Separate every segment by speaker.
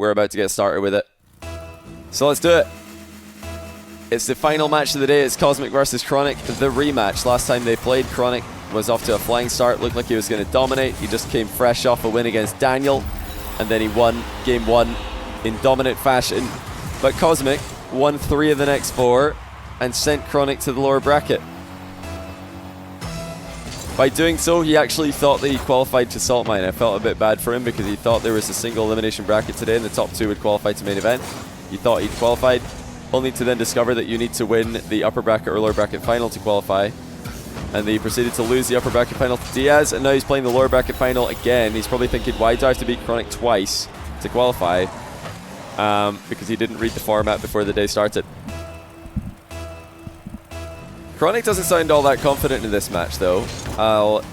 Speaker 1: we're about to get started with it. So let's do it. It's the final match of the day. It's Cosmic versus Chronic, the rematch. Last time they played, Chronic was off to a flying start. Looked like he was going to dominate. He just came fresh off a win against Daniel, and then he won game 1 in dominant fashion. But Cosmic won 3 of the next 4 and sent Chronic to the lower bracket. By doing so, he actually thought that he qualified to Salt Mine. I felt a bit bad for him because he thought there was a single elimination bracket today and the top 2 would qualify to main event. He thought he'd qualified, only to then discover that you need to win the upper bracket or lower bracket final to qualify. And he proceeded to lose the upper bracket final to Diaz, and now he's playing the lower bracket final again. He's probably thinking, why do I have to beat Chronic twice to qualify? Because he didn't read the format before the day started. Chronic doesn't sound all that confident in this match, though. I'll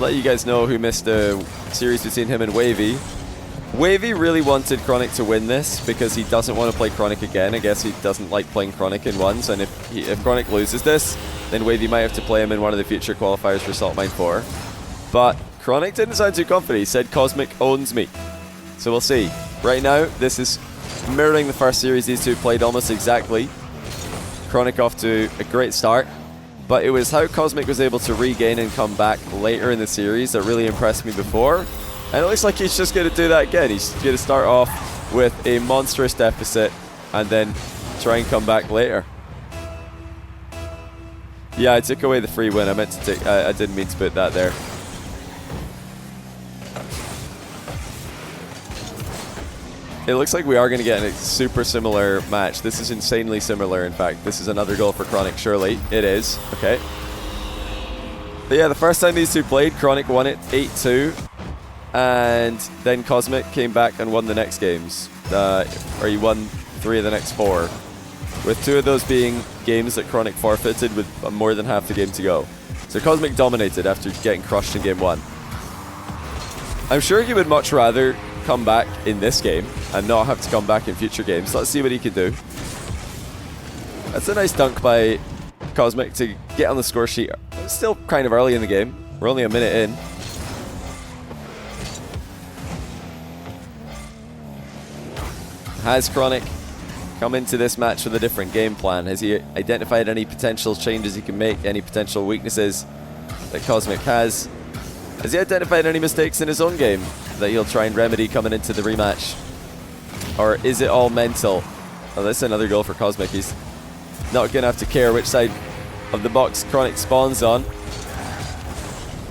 Speaker 1: let you guys know who missed the series between him and Wavy. Wavy really wanted Chronic to win this because he doesn't want to play Chronic again. I guess he doesn't like playing Chronic in ones, and if Chronic loses this, then Wavy might have to play him in one of the future qualifiers for Salt Mine 4. But Chronic didn't sound too confident. He said, Cosmic owns me. So we'll see. Right now, this is mirroring the first series these two played almost exactly. Chronic off to a great start, but it was how Cosmic was able to regain and come back later in the series that really impressed me before. And it looks like he's just going to do that again. He's going to start off with a monstrous deficit and then try and come back later. Yeah, I took away the free win. I meant to take. I didn't mean to put that there. It looks like we are going to get a super similar match. This is insanely similar, in fact. This is another goal for Chronic, surely. It is. Okay. But yeah, the first time these two played, Chronic won it 8-2. And then Cosmic came back and won the next games. Or he won 3 of the next 4. With 2 of those being games that Chronic forfeited with more than half the game to go. So Cosmic dominated after getting crushed in game 1. I'm sure he would much rather come back in this game and not have to come back in future games. Let's see what he can do. That's a nice dunk by Cosmic to get on the score sheet. It's still kind of early in the game. We're only a minute in. Has Chronic come into this match with a different game plan? Has he identified any potential changes he can make, any potential weaknesses that Cosmic has? Has he identified any mistakes in his own game that he'll try and remedy coming into the rematch? Or is it all mental? Oh, that's another goal for Cosmic. He's not going to have to care which side of the box Chronic spawns on.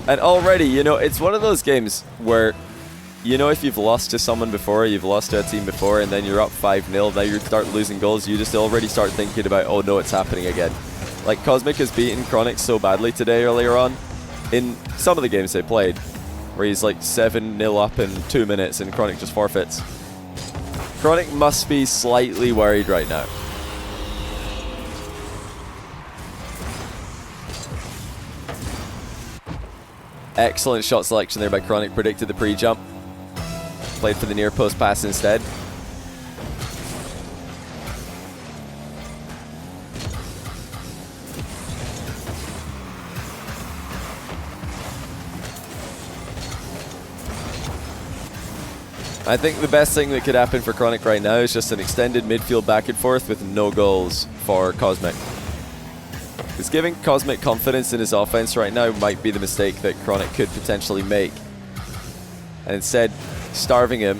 Speaker 1: And already, you know, it's one of those games where, you know, if you've lost to someone before, you've lost to a team before, and then you're up 5-0, now you start losing goals, you just already start thinking about, oh no, it's happening again. Like, Cosmic has beaten Chronic so badly today earlier on, in some of the games they played, where he's like 7-0 up in 2 minutes and Chronic just forfeits. Chronic must be slightly worried right now. Excellent shot selection there by Chronic, predicted the pre-jump. Played for the near post pass instead. I think the best thing that could happen for Chronic right now is just an extended midfield back and forth with no goals for Cosmic. Because giving Cosmic confidence in his offense right now might be the mistake that Chronic could potentially make. And instead, starving him,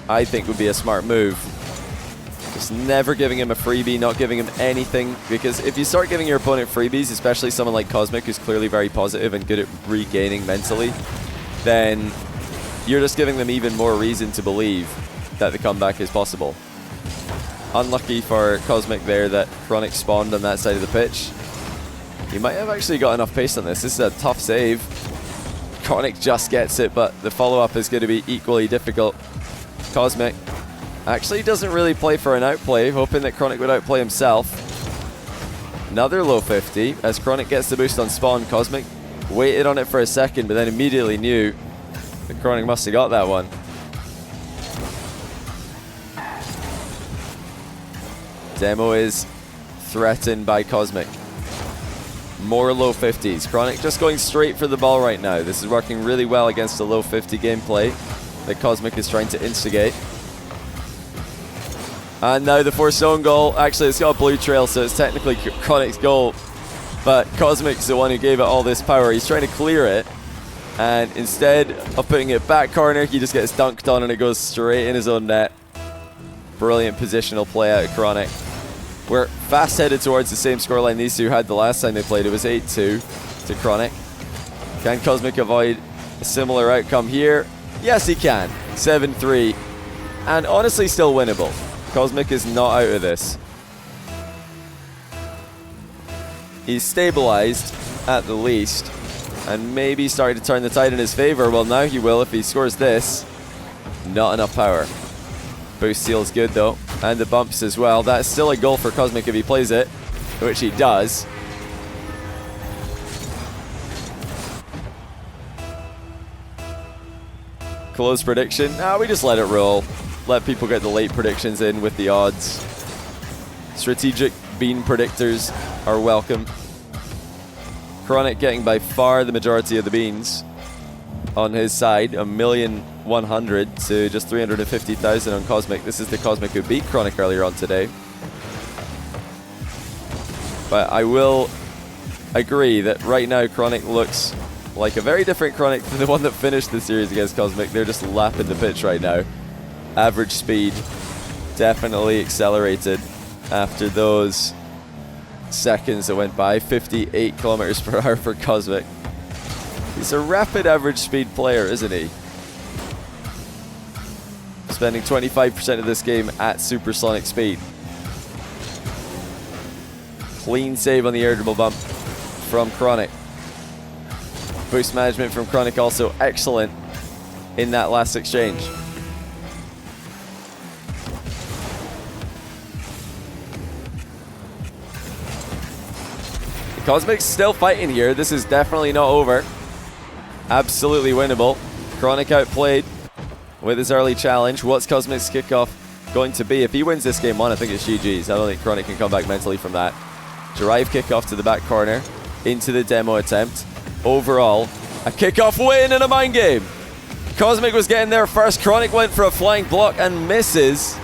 Speaker 1: I think, would be a smart move. Just never giving him a freebie, not giving him anything. Because if you start giving your opponent freebies, especially someone like Cosmic, who's clearly very positive and good at regaining mentally, then you're just giving them even more reason to believe that the comeback is possible. Unlucky for Cosmic there that Chronic spawned on that side of the pitch. He might have actually got enough pace on this. This is a tough save. Chronic just gets it, but the follow-up is going to be equally difficult. Cosmic actually doesn't really play for an outplay, hoping that Chronic would outplay himself. Another low 50. As Chronic gets the boost on spawn, Cosmic waited on it for a second, but then immediately knew that Chronic must have got that one. Demo is threatened by Cosmic. More low 50s. Chronic just going straight for the ball right now. This is working really well against the low 50 gameplay. that Cosmic is trying to instigate. And now the forced own goal. Actually, it's got a blue trail, so it's technically Chronic's goal. But Cosmic's the one who gave it all this power. He's trying to clear it. And instead of putting it back corner, he just gets dunked on and it goes straight in his own net. Brilliant positional play out of Chronic. We're fast headed towards the same scoreline these two had the last time they played. It was 8-2 to Chronic. Can Cosmic avoid a similar outcome here? Yes, he can. 7-3. And honestly, still winnable. Cosmic is not out of this. He's stabilized at the least. And maybe starting to turn the tide in his favor. Well, now he will if he scores this. Not enough power. Boost seal's good though. And the bumps as well. That's still a goal for Cosmic if he plays it. Which he does. Close prediction. We just let it roll. Let people get the late predictions in with the odds. Strategic bean predictors are welcome. Chronic getting by far the majority of the beans on his side. 1,100,000 to just 350,000 on Cosmic. This is the Cosmic who beat Chronic earlier on today. But I will agree that right now Chronic looks like a very different Chronic than the one that finished the series against Cosmic. They're just lapping the pitch right now. Average speed definitely accelerated after those seconds that went by. 58 kilometers per hour for Cosmic. He's a rapid average speed player, isn't he? Spending 25% of this game at supersonic speed. Clean save on the air dribble bump from Chronic. Boost management from Chronic also excellent in that last exchange. Cosmic's still fighting here. This is definitely not over. Absolutely winnable. Chronic outplayed with his early challenge. What's Cosmic's kickoff going to be? If he wins this game 1, I think it's GG's. I don't think Chronic can come back mentally from that. Drive kickoff to the back corner. Into the demo attempt. Overall, a kickoff win and a mind game. Cosmic was getting there first. Chronic went for a flying block and misses.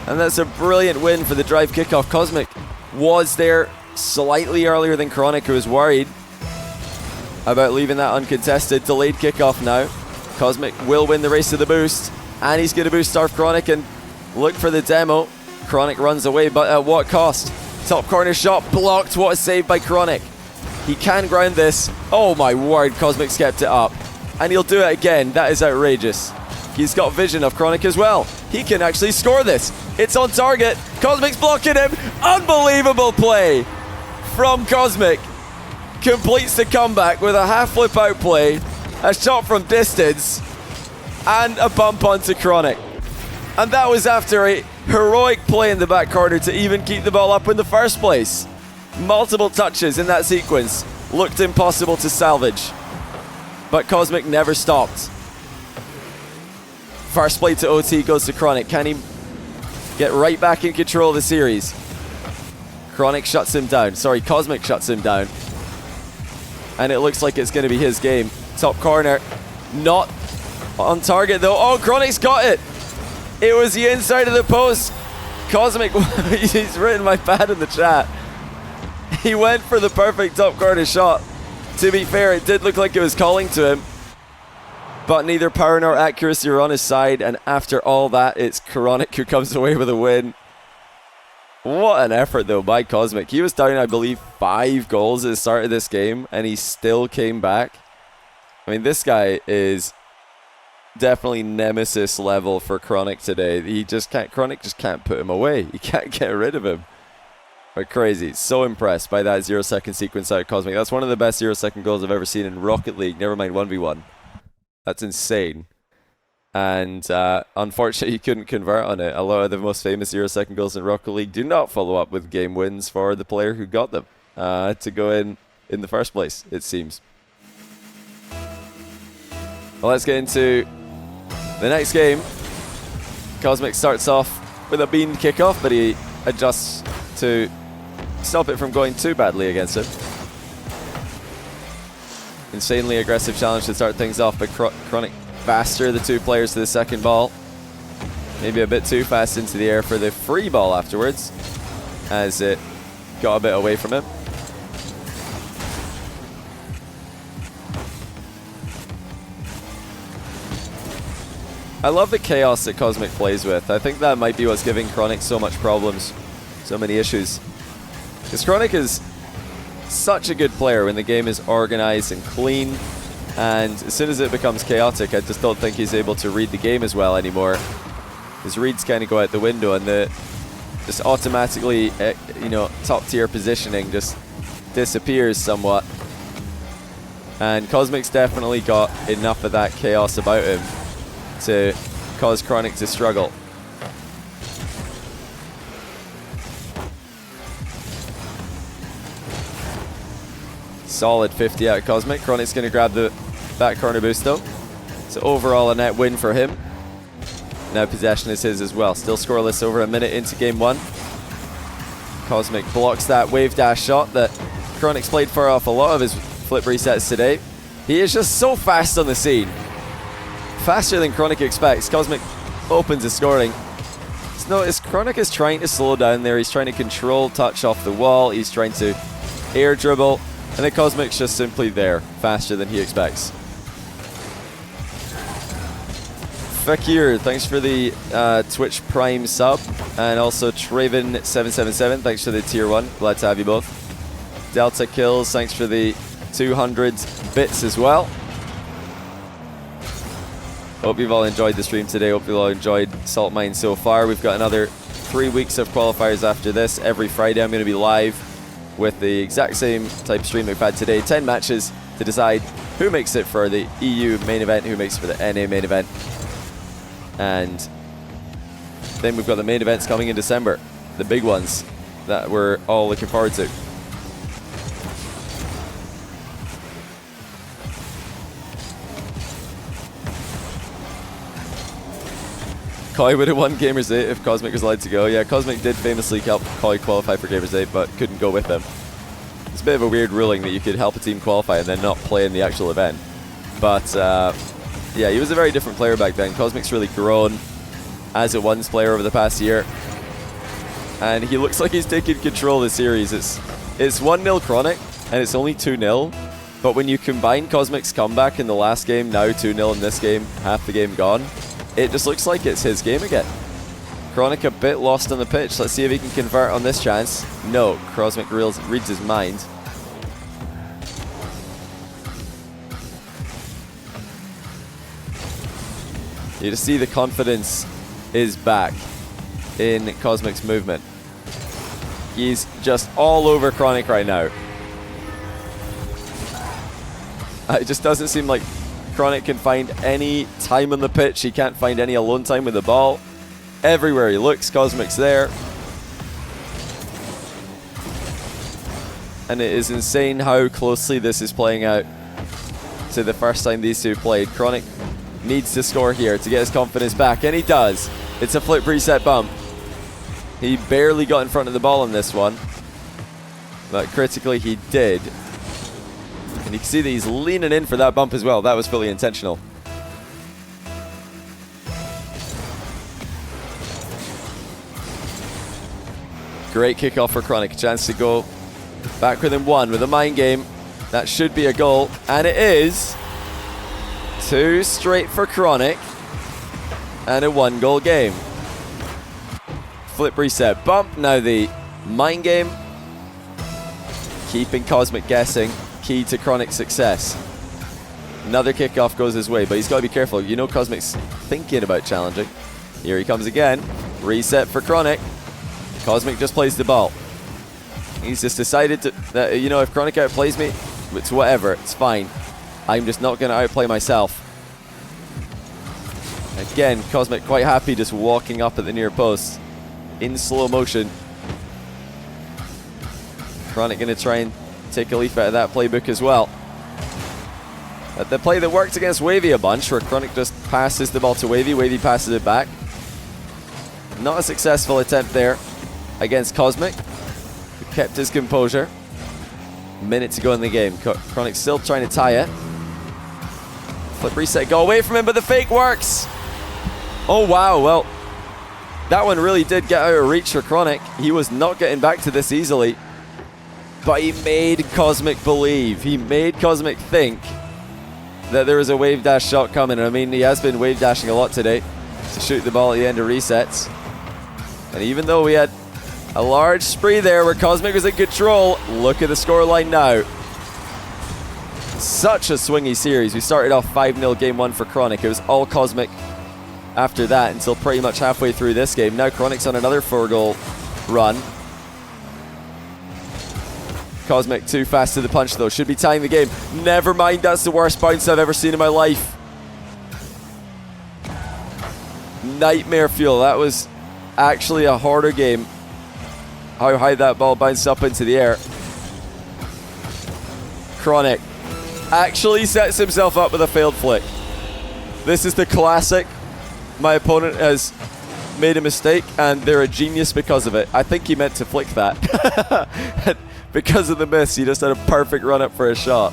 Speaker 1: And that's a brilliant win for the drive kickoff. Cosmic was there slightly earlier than Chronic, who was worried about leaving that uncontested. Delayed kickoff now. Cosmic will win the race to the boost, and he's going to boost Starve Chronic and look for the demo. Chronic runs away, but at what cost? Top corner shot blocked. What a save by Chronic. He can ground this. Oh my word, Cosmic's kept it up. And he'll do it again. That is outrageous. He's got vision of Chronic as well. He can actually score this. It's on target. Cosmic's blocking him. Unbelievable play from Cosmic. Completes the comeback with a half flip out play, a shot from distance, and a bump onto Chronic. And that was after a heroic play in the back corner to even keep the ball up in the first place. Multiple touches in that sequence. Looked impossible to salvage. But Cosmic never stopped. First play to OT goes to Chronic. Can he get right back in control of the series? Chronic shuts him down. Sorry, Cosmic shuts him down. And it looks like it's going to be his game. Top corner. Not on target though. Oh, Chronic's got it. It was the inside of the post. Cosmic, he's written my bad in the chat. He went for the perfect top corner shot. To be fair, it did look like it was calling to him. But neither power nor accuracy are on his side. And after all that, it's Chronic who comes away with a win. What an effort, though, by Cosmic. He was down, I believe, 5 goals at the start of this game, and he still came back. I mean, this guy is definitely nemesis level for Chronic today. He just can't, Chronic just can't put him away. He can't get rid of him. But crazy. So impressed by that 0-second sequence out of Cosmic. That's one of the best 0-second goals I've ever seen in Rocket League, never mind 1v1. That's insane. And unfortunately, he couldn't convert on it. A lot of the most famous 0-second goals in Rocket League do not follow up with game wins for the player who got them to go in the first place, it seems. Well, let's get into the next game. Cosmic starts off with a bean kickoff, but he adjusts to stop it from going too badly against him. Insanely aggressive challenge to start things off, but Chronic faster the two players to the second ball. Maybe a bit too fast into the air for the free ball afterwards, as it got a bit away from him. I love the chaos that Cosmic plays with. I think that might be what's giving Chronic so much problems, so many issues. Because Chronic is such a good player when the game is organized and clean, and as soon as it becomes chaotic, I just don't think he's able to read the game as well anymore. His reads kind of go out the window, and the just automatically, top tier positioning just disappears somewhat. And Cosmic's definitely got enough of that chaos about him to cause Chronic to struggle. Solid 50 out of Cosmic. Chronic's going to grab the back corner boost though. So overall a net win for him. Now possession is his as well. Still scoreless over a minute into game one. Cosmic blocks that wave dash shot that Chronic's played for off a lot of his flip resets today. He is just so fast on the scene. Faster than Chronic expects. Cosmic opens his scoring. Notice Chronic is trying to slow down there. He's trying to control touch off the wall. He's trying to air dribble. And then Cosmic's just simply there, faster than he expects. Fakir, thanks for the Twitch Prime sub. And also Traven777, thanks for the tier 1. Glad to have you both. Delta Kills, thanks for the 200 bits as well. Hope you've all enjoyed the stream today. Hope you've all enjoyed Salt Mine so far. We've got another 3 weeks of qualifiers after this. Every Friday I'm going to be live with the exact same type of stream we've had today. 10 matches to decide who makes it for the EU main event, who makes it for the NA main event. And then we've got the main events coming in December. The big ones that we're all looking forward to. Koi would have won Gamers 8 if Cosmic was allowed to go. Yeah, Cosmic did famously help Koi qualify for Gamers 8, but couldn't go with them. It's a bit of a weird ruling that you could help a team qualify and then not play in the actual event. But yeah, he was a very different player back then. Cosmic's really grown as a ones player over the past year. And he looks like he's taking control of the series. It's 1-0 Chronic, and it's only 2-0. But when you combine Cosmic's comeback in the last game, now 2-0 in this game, half the game gone, it just looks like it's his game again. Chronic a bit lost on the pitch. Let's see if he can convert on this chance. No, Cosmic reads his mind. You just see the confidence is back in Cosmic's movement. He's just all over Chronic right now. It just doesn't seem like Chronic can find any time on the pitch. He can't find any alone time with the ball. Everywhere he looks, Cosmic's there. And it is insane how closely this is playing out to the first time these two played. Chronic needs to score here to get his confidence back, and he does. It's a flip reset bump. He barely got in front of the ball on this one, but critically he did. And you can see that he's leaning in for that bump as well. That was fully intentional. Great kickoff for Chronic. A chance to go back within one with a mind game. That should be a goal. And it is. 2 straight for Chronic. And a 1-goal game. Flip reset bump. Now the mind game. Keeping Cosmic guessing. Key to Chronic's success. Another kickoff goes his way, but he's got to be careful. You know Cosmic's thinking about challenging. Here he comes again. Reset for Chronic. Cosmic just plays the ball. He's just decided that, if Chronic outplays me, it's whatever, it's fine. I'm just not going to outplay myself. Again, Cosmic quite happy just walking up at the near post in slow motion. Chronic going to try and take a leaf out of that playbook as well. The play that worked against Wavy a bunch, where Chronic just passes the ball to Wavy, Wavy passes it back. Not a successful attempt there against Cosmic, who kept his composure. Minute to go in the game. Chronic still trying to tie it. Flip reset, go away from him, but the fake works. Oh wow, well, that one really did get out of reach for Chronic. He was not getting back to this easily, but he made Cosmic believe. He made Cosmic think that there was a wave dash shot coming. I mean, he has been wave dashing a lot today to shoot the ball at the end of resets. And even though we had a large spree there where Cosmic was in control, look at the scoreline now. Such a swingy series. We started off 5-0 game 1 for Chronic. It was all Cosmic after that until pretty much halfway through this game. Now Chronic's on another 4-goal run. Cosmic too fast to the punch though. Should be tying the game. Never mind, that's the worst bounce I've ever seen in my life. Nightmare fuel. That was actually a harder game. How high that ball bounced up into the air. Chronic actually sets himself up with a failed flick. This is the classic. My opponent has made a mistake and they're a genius because of it. I think he meant to flick that. Because of the miss, he just had a perfect run up for a shot.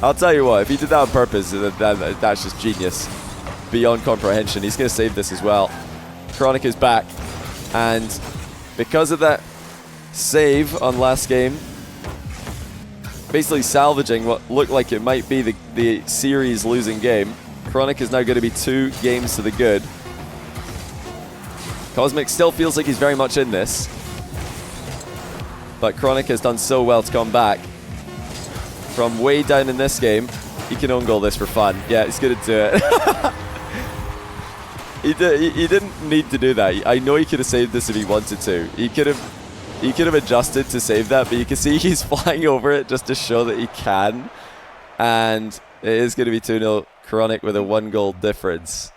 Speaker 1: I'll tell you what, if he did that on purpose, that's just genius. Beyond comprehension. He's going to save this as well. Chronic is back. And because of that save on last game, basically salvaging what looked like it might be the series losing game, Chronic is now going to be 2 games to the good. Cosmic still feels like he's very much in this, but Chronic has done so well to come back from way down in this game. He can own goal this for fun. Yeah, he's going to do it. He didn't need to do that. I know he could have saved this if he wanted to. He could have adjusted to save that, but you can see he's flying over it just to show that he can. And it is going to be 2-0 Chronic with a 1-goal difference.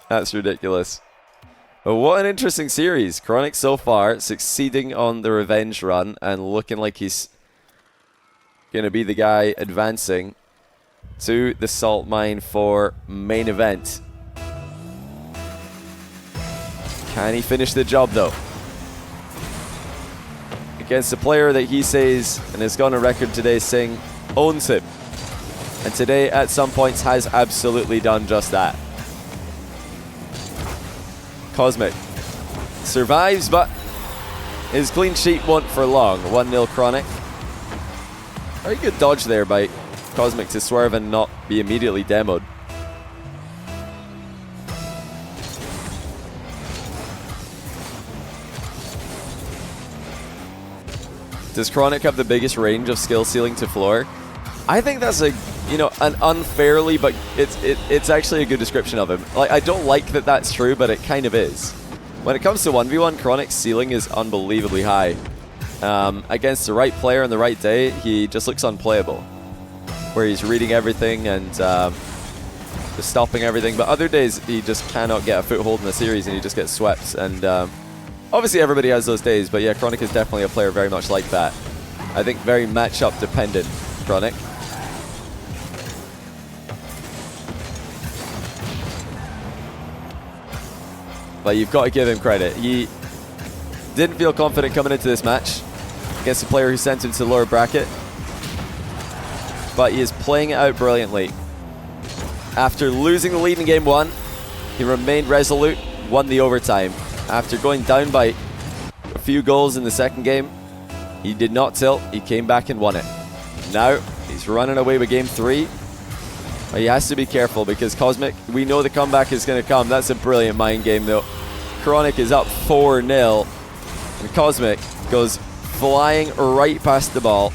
Speaker 1: That's ridiculous. But what an interesting series. Chronic so far succeeding on the revenge run and looking like he's going to be the guy advancing to the salt mine for main event. Can he finish the job though? Against a player that he says, and has gone on record today saying, owns him. And today at some points has absolutely done just that. Cosmic survives, but his clean sheet won't for long. 1-0 Chronic. Very good dodge there by Cosmic to swerve and not be immediately demoed. Does Chronic have the biggest range of skill ceiling to floor? I think that's an unfairly, but it's actually a good description of him. Like, I don't like that that's true, but it kind of is. When it comes to 1v1, Chronic's ceiling is unbelievably high. Against the right player on the right day, he just looks unplayable, where he's reading everything and just stopping everything. But other days, he just cannot get a foothold in the series and he just gets swept. And obviously, everybody has those days, but yeah, Chronic is definitely a player very much like that. I think very matchup dependent, Chronic. But you've got to give him credit. He didn't feel confident coming into this match against a player who sent him to the lower bracket, but he is playing it out brilliantly. After losing the lead in game 1, he remained resolute, won the overtime. After going down by a few goals in the second game, he did not tilt, he came back and won it. Now, he's running away with game 3. He has to be careful because Cosmic, we know the comeback is going to come. That's a brilliant mind game though. Chronic is up 4-0 and Cosmic goes flying right past the ball.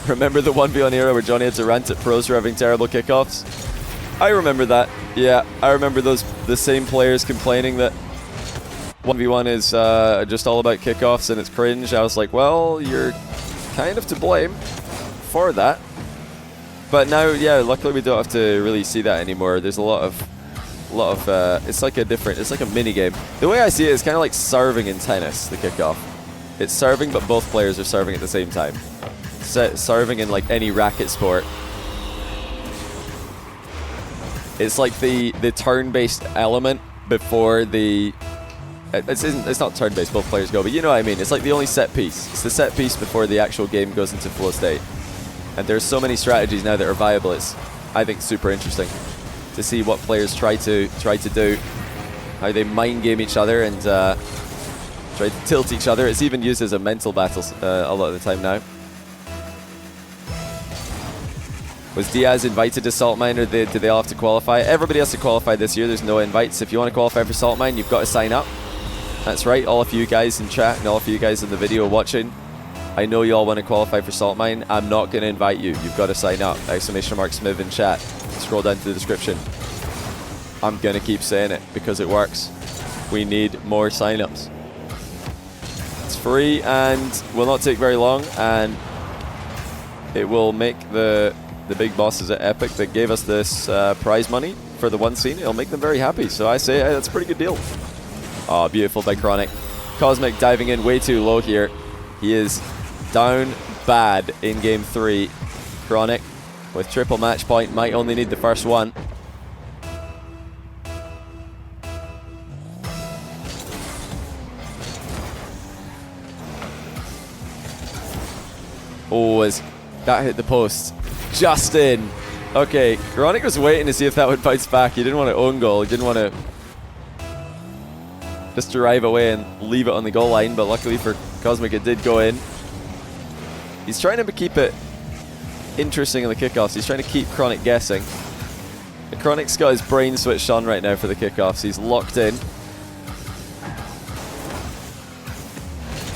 Speaker 1: Remember the 1v1 era where Johnny had to rant at pros for having terrible kickoffs? I remember that. Yeah, I remember the same players complaining that 1v1 is just all about kickoffs and it's cringe. I was like, well, you're kind of to blame for that. But now, yeah, luckily we don't have to really see that anymore. There's a lot of it's like a mini game. The way I see it is kind of like serving in tennis, the kickoff. It's serving, but both players are serving at the same time. Serving in like any racket sport. It's like the turn-based element before the... It's not turn-based, both players go, but you know what I mean. It's like the only set piece. It's the set piece before the actual game goes into flow state. And there's so many strategies now that are viable. It's, I think, super interesting to see what players try to do, how they mind game each other and try to tilt each other. It's even used as a mental battle a lot of the time now. Was Diaz invited to Salt Mine, or did they all have to qualify? Everybody has to qualify this year. There's no invites. If you want to qualify for Salt Mine, you've got to sign up. That's right, all of you guys in chat and all of you guys in the video watching. I know you all want to qualify for Salt Mine. I'm not going to invite you. You've got to sign up. ! Smith in chat. Scroll down to the description. I'm going to keep saying it because it works. We need more signups. It's free and will not take very long, and it will make the big bosses at Epic that gave us this prize money for the one scene, it'll make them very happy. So I say, hey, that's a pretty good deal. Oh, beautiful by Chronic. Cosmic diving in way too low here. He is down bad in game 3. Chronic with triple match point, might only need the first one. Oh, as that hit the post. Just in. Okay, Chronic was waiting to see if that would bounce back. He didn't want to own goal. He didn't want to just drive away and leave it on the goal line, but luckily for Cosmic it did go in. He's trying to keep it interesting in the kickoffs. He's trying to keep Chronic guessing. The Chronic's got his brain switched on right now for the kickoffs. He's locked in.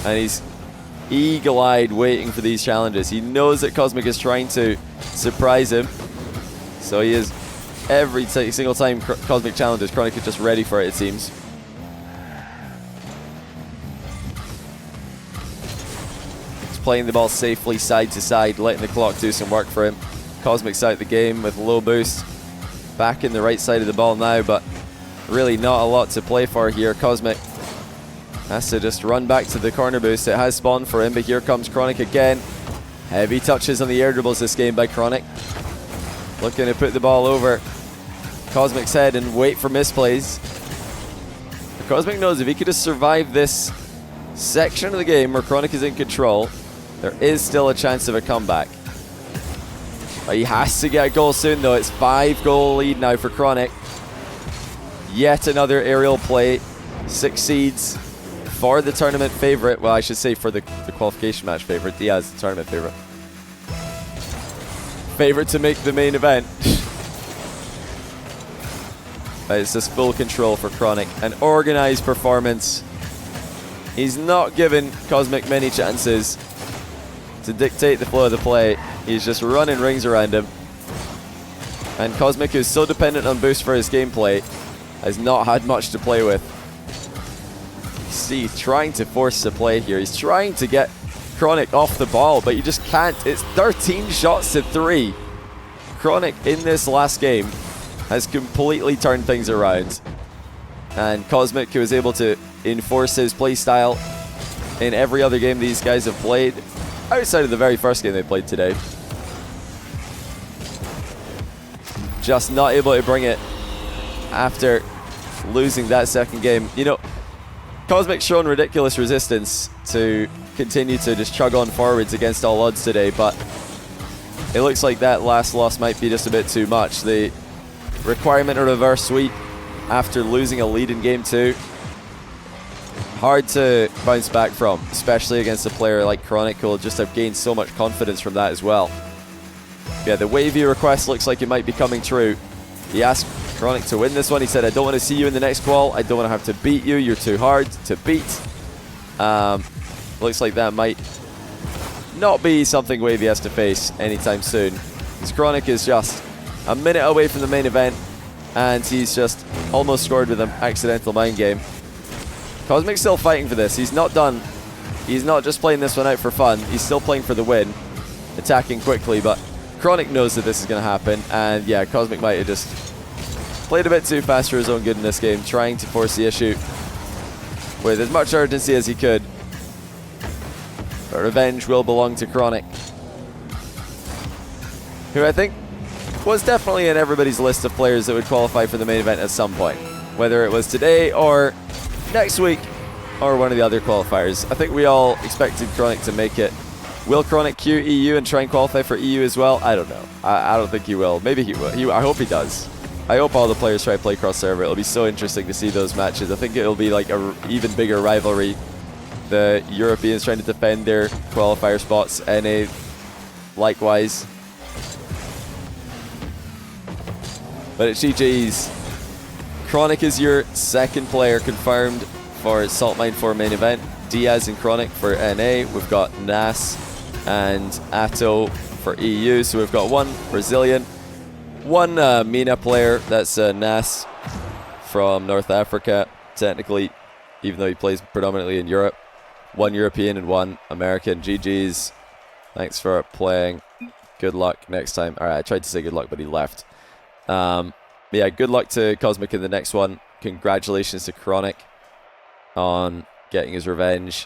Speaker 1: And he's eagle-eyed waiting for these challenges. He knows that Cosmic is trying to surprise him. So he is, every single time Cosmic challenges, Chronic is just ready for it, it seems. Playing the ball safely side to side, letting the clock do some work for him. Cosmic's out the game with low boost. Back in the right side of the ball now, but really not a lot to play for here. Cosmic has to just run back to the corner boost. It has spawned for him, but here comes Chronic again. Heavy touches on the air dribbles this game by Chronic. Looking to put the ball over Cosmic's head and wait for misplays. But Cosmic knows if he could just survive this section of the game where Chronic is in control, there is still a chance of a comeback. But he has to get a goal soon though. It's 5-goal lead now for Chronic. Yet another aerial play succeeds for the tournament favorite. Well, I should say for the qualification match favorite. Diaz, the tournament favorite. Favorite to make the main event. It's just full control for Chronic. An organized performance. He's not given Cosmic many chances to dictate the flow of the play. He's just running rings around him. And Cosmic, who's so dependent on boost for his gameplay, has not had much to play with. See, he's trying to force the play here. He's trying to get Chronic off the ball, but you just can't. It's 13 shots to 3. Chronic in this last game has completely turned things around. And Cosmic, who was able to enforce his play style in every other game these guys have played, outside of the very first game they played today. Just not able to bring it after losing that second game. You know, Cosmic's shown ridiculous resistance to continue to just chug on forwards against all odds today, but it looks like that last loss might be just a bit too much. The requirement of reverse sweep after losing a lead in game 2, hard to bounce back from, especially against a player like Chronic, who will just have gained so much confidence from that as well. Yeah, the wavy request looks like it might be coming true. He asked Chronic to win this one. He said, I don't want to see you in the next qual. I don't want to have to beat you. You're too hard to beat. Looks like that might not be something Wavy has to face anytime soon. Because Chronic is just a minute away from the main event, and he's just almost scored with an accidental mind game. Cosmic's still fighting for this. He's not done. He's not just playing this one out for fun. He's still playing for the win, attacking quickly, but Chronic knows that this is going to happen, and yeah, Cosmic might have just played a bit too fast for his own good in this game, trying to force the issue with as much urgency as he could. But revenge will belong to Chronic, who I think was definitely in everybody's list of players that would qualify for the main event at some point. Whether it was today or next week or one of the other qualifiers. I think we all expected Chronic to make it. Will Chronic queue EU and try and qualify for EU as well? I don't know. I don't think he will. Maybe he will. I hope he does. I hope all the players try to play cross-server. It'll be so interesting to see those matches. I think it'll be like an even bigger rivalry. The Europeans trying to defend their qualifier spots. NA likewise. But it's GG's. Chronic is your second player confirmed for Salt Mine 4 main event. Diaz and Chronic for NA. We've got Nas and Atto for EU. So we've got one Brazilian, one MENA player. That's Nas from North Africa, technically, even though he plays predominantly in Europe. One European and one American. GG's. Thanks for playing. Good luck next time. All right, I tried to say good luck, but he left. Yeah, good luck to Cosmic in the next one. Congratulations to Chronic on getting his revenge.